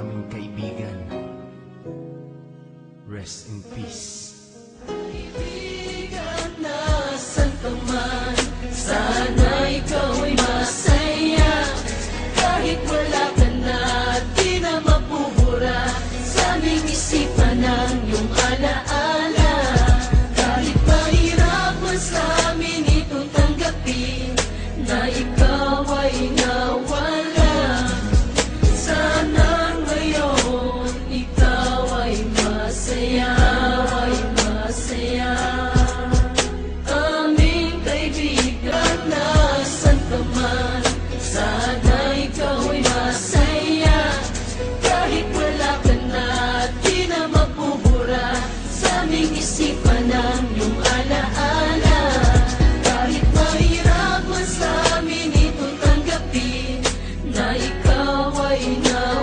aming kaibigan. Rest in peace. Kaibigan, nasan ka man, sana ikaw ay masaya. Kahit wala ka na, di na mapubura sa aming isipan ang iyong alaala. Kahit mahirap man sa amin ito tanggapin, na ikaw ay nawala. Sana ngayon ikaw ay masaya, aming kaibigan, nasan ka man, sana ikaw ay masaya. Kahit wala ka na, di na mapubura sa aming isipan ang iyong alaala. Kahit mahirap man sa amin ito tanggapin, na ikaw ay nawala.